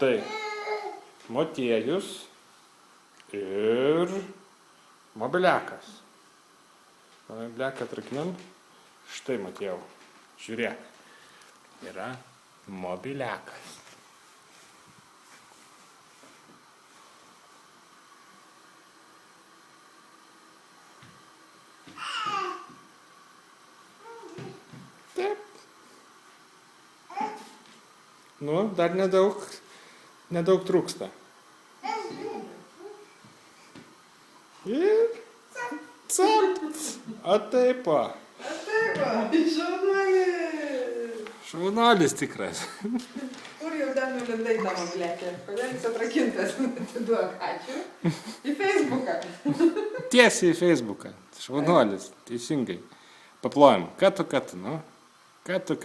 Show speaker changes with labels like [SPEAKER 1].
[SPEAKER 1] Štai. Motiejus ir mobiliakas. Mobiliaką atrakinam. Štai, Motiejau. Žiūrėk. Yra mobiliakas. Taip. Nu, dar nedaug trūksta. Ir capt. A taip va.
[SPEAKER 2] Šaunuolis.
[SPEAKER 1] Šaunuolis tikras.
[SPEAKER 2] Kur jau ten nulindai tą mobiliakę? Kodėl jis atrakintas? Atiduok, ačiū. Į Facebooką.
[SPEAKER 1] Tiesiai į Facebooką. Šaunuolis, teisingai. Paplojam. Katu, nu. Katu.